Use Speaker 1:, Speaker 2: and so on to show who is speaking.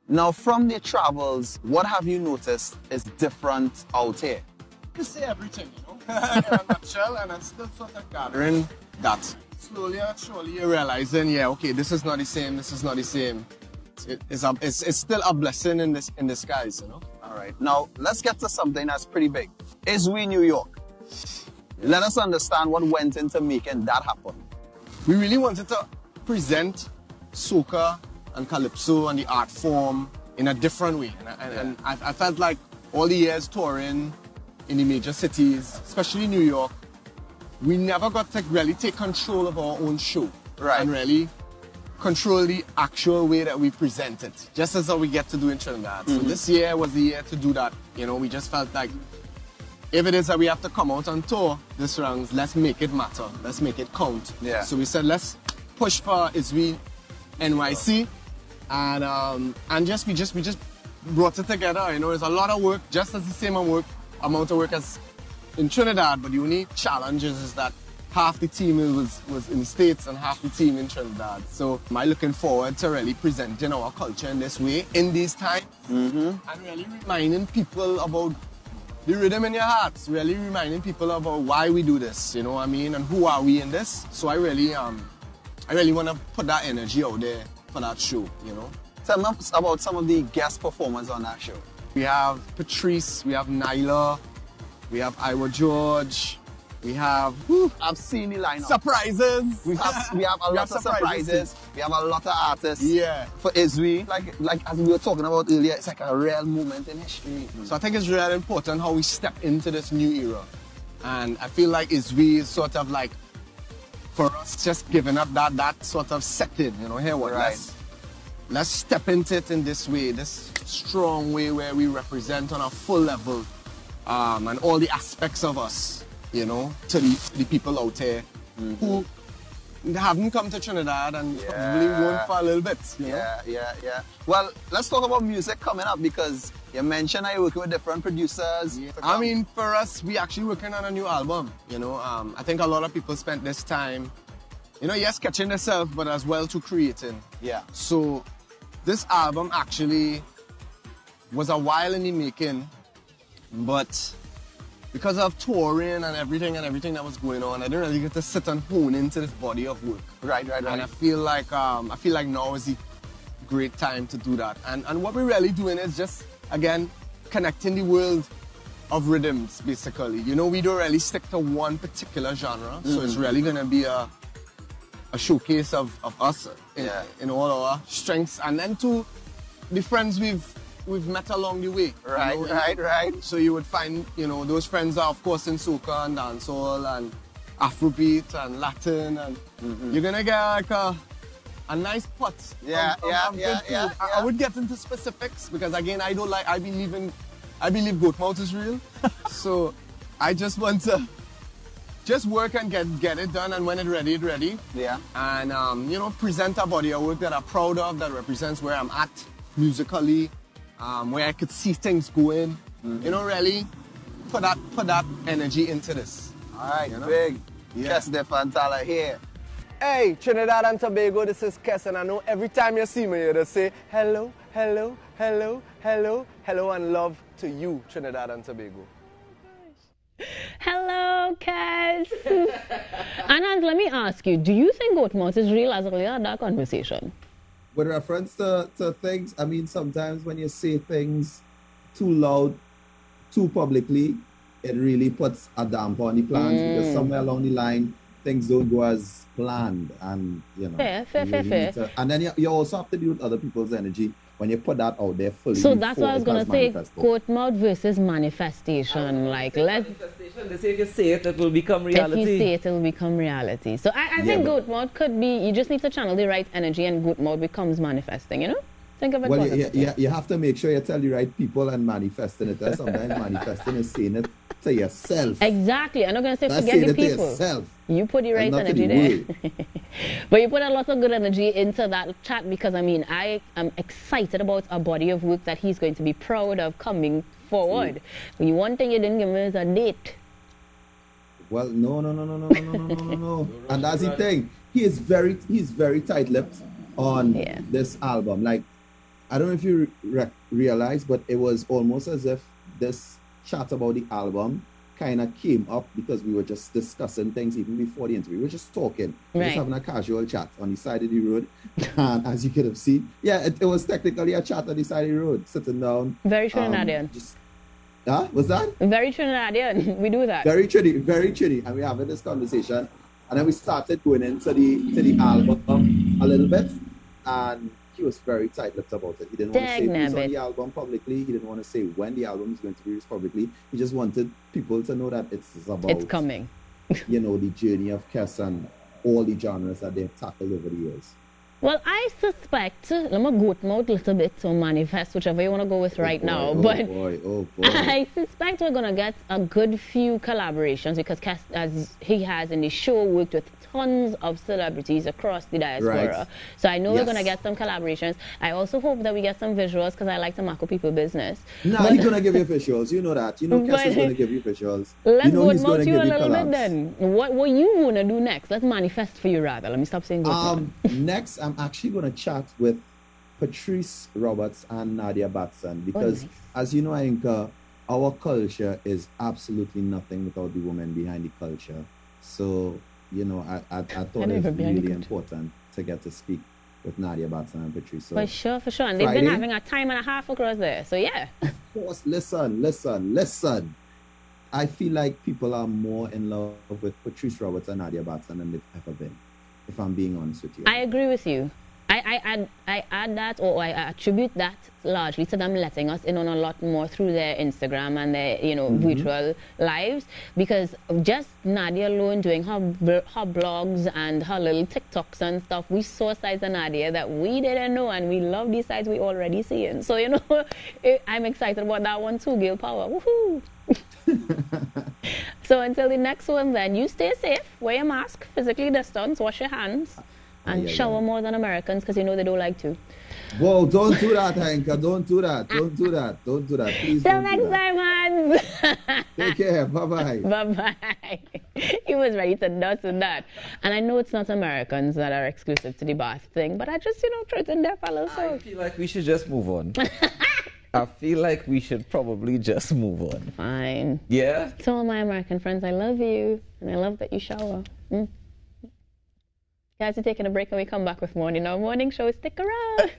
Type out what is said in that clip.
Speaker 1: Now, from the travels, what have you noticed is different out here?
Speaker 2: You see everything, you know, in a nutshell, and it's still sort of gathering that. Slowly and surely you're realizing, yeah, okay, this is not the same, this is not the same. It's still a blessing in disguise, you know?
Speaker 1: All right, now let's get to something that's pretty big. Is We New York? Let us understand what went into making that happen.
Speaker 2: We really wanted to present soca and calypso and the art form in a different way. And I felt like all the years touring in the major cities, especially New York, we never got to really take control of our own show.
Speaker 1: Right.
Speaker 2: And really control the actual way that we present it, just as how we get to do in Trinidad. So this year was the year to do that. You know, we just felt like if it is that we have to come out on tour this round, let's make it matter. Let's make it count.
Speaker 1: Yeah.
Speaker 2: So we said, let's push for Is We NYC. And we just brought it together. You know, there's a lot of work, just as the same amount of work as in Trinidad, but the only challenge is that half the team was in the States and half the team in Trinidad. So I'm looking forward to really presenting our culture in this way, in these times, and really reminding people about the rhythm in your hearts, really reminding people about why we do this, you know what I mean, and who are we in this. So I really want to put that energy out there for that show, you know.
Speaker 1: Tell us about some of the guest performers on that show.
Speaker 2: We have Patrice, we have Nyla, we have Iowa George, we have
Speaker 1: I've seen the lineup.
Speaker 2: surprises.
Speaker 1: We have a lot of surprises. We have a lot of artists.
Speaker 2: Yeah.
Speaker 1: For Is We, like as we were talking about earlier, it's like a real moment in history.
Speaker 2: So I think it's really important how we step into this new era. And I feel like Is We is sort of like, for us, just giving up that sort of setting, you know, here what,
Speaker 1: right.
Speaker 2: Let's step into it in this way, this strong way where we represent on a full level and all the aspects of us, you know, to the people out there who haven't come to Trinidad and probably won't for a little bit. You know?
Speaker 1: Yeah. Well, let's talk about music coming up, because you mentioned you're working with different producers.
Speaker 2: Yeah. I mean, for us, we actually working on a new album, you know. I think a lot of people spent this time, you know, yes, catching themselves, but as well to creating. Yeah. So this album actually was a while in the making, but because of touring and everything that was going on, I didn't really get to sit and hone into this body of work. Right. And I feel like now is the great time to do that. And what we're really doing is just, again, connecting the world of rhythms, basically. You know, we don't really stick to one particular genre, so it's really gonna be a showcase of us in all our strengths, and then to the friends we've met along the way.
Speaker 1: Right,
Speaker 2: you know?
Speaker 1: right.
Speaker 2: So you would find, you know, those friends are, of course, in soca and dancehall and Afrobeat and Latin, and you're gonna get like a nice pot.
Speaker 1: Yeah.
Speaker 2: I would get into specifics because, again, I believe goat mouth is real. So I just want to just work and get it done, and when it's ready, it's ready. Yeah. And you know, present a body of work that I'm proud of, that represents where I'm at musically, where I could see things going. You know, really put that energy into this.
Speaker 1: All right, you know? Big. Kes de Fantala here.
Speaker 2: Hey, Trinidad and Tobago, this is Kes, and I know every time you see me, you just say hello, hello, hello, hello, hello, and love to you, Trinidad and Tobago.
Speaker 3: Hello, Kes. Anand, let me ask you, do you think goat mouth is real as earlier in that conversation?
Speaker 4: With reference to things, I mean, sometimes when you say things too loud, too publicly, it really puts a damper on the plans, because somewhere along the line, things don't go as planned, and you know.
Speaker 3: Fair.
Speaker 4: And then you also have to deal with other people's energy when you put that out there fully.
Speaker 3: So that's what I was gonna say. Goat mouth versus manifestation. Like,
Speaker 5: manifestation. They say if you say it, it will become reality.
Speaker 3: If you say it, it will become reality. So I think goat mouth could be. You just need to channel the right energy, and goat mouth becomes manifesting. You know. Think of it.
Speaker 4: Well, you have to make sure you tell the right people and manifesting it. Sometimes manifesting is saying it to yourself.
Speaker 3: Exactly. I'm not gonna say
Speaker 4: That's
Speaker 3: forget the
Speaker 4: saying it
Speaker 3: people.
Speaker 4: to yourself.
Speaker 3: You put the right energy there. But you put a lot of good energy into that chat because, I mean, I am excited about a body of work that he's going to be proud of coming forward. But one thing you didn't give me is a date.
Speaker 4: Well, no. And that's the thing. He's very tight-lipped on this album. Like, I don't know if you realize, but it was almost as if this chat about the album kind of came up because we were just discussing things even before the interview. We were just talking, just having a casual chat on the side of the road. And as you could have seen, it was technically a chat on the side of the road, sitting down.
Speaker 3: Very Trinidadian.
Speaker 4: What's that?
Speaker 3: Very Trinidadian. We do that.
Speaker 4: Very Trinity. And we having this conversation. And then we started going into the album a little bit. And he was very tight-lipped about it. He didn't want to say who's on the album publicly. He didn't want to say when the album is going to be released publicly. He just wanted people to know that it's about...
Speaker 3: It's coming.
Speaker 4: You know, the journey of Kes and all the genres that they've tackled over the years.
Speaker 3: Well, I suspect, let me goat mouth a little bit or manifest, whichever you want to go with now.
Speaker 4: Oh boy.
Speaker 3: I suspect we're going to get a good few collaborations because Kes, as he has in the show, worked with tons of celebrities across the diaspora.
Speaker 4: Right.
Speaker 3: So I know we're going to get some collaborations. I also hope that we get some visuals because I like to mackle people business.
Speaker 4: Nah, he's going to give you visuals. You know that. You know Kes is going to give you visuals.
Speaker 3: Let's
Speaker 4: goat
Speaker 3: mouth you a little bit then. What you want to do next? Let's manifest for you rather. Let me stop saying goat.
Speaker 4: Next, I'm actually going to chat with Patrice Roberts and Nadia Batson because, as you know, I think our culture is absolutely nothing without the woman behind the culture. So, you know, I thought it was really important to get to speak with Nadia Batson and Patrice. So
Speaker 3: for sure. And they've been having a time and a half across there. So, yeah.
Speaker 4: Of course, listen. I feel like people are more in love with Patrice Roberts and Nadia Batson than they've ever been, if I'm being honest with you.
Speaker 3: I agree with you. I add that, or I attribute that largely to them letting us in on a lot more through their Instagram and their, virtual lives. Because just Nadia alone doing her blogs and her little TikToks and stuff, we saw sides of Nadia that we didn't know, and we love these sides we already seeing. So, I'm excited about that one too, Girl Power. Woohoo! So until the next one then, you stay safe, wear your mask, physically distance, wash your hands, and shower more than Americans because they don't like to.
Speaker 4: Whoa, don't do that, Hanka. Don't do that. Please.
Speaker 3: Till next time, Hans.
Speaker 4: Take care. Bye-bye.
Speaker 3: Bye-bye. He was ready to dust with that. And I know it's not Americans that are exclusive to the bath thing, but I just, truth in there, fellow.
Speaker 5: I feel like we should just move on. I feel like we should probably just move on.
Speaker 3: Fine.
Speaker 5: Yeah?
Speaker 3: To all my American friends, I love you. And I love that you shower. Guys, we're taking a break and we come back with more. Morning show. Stick around.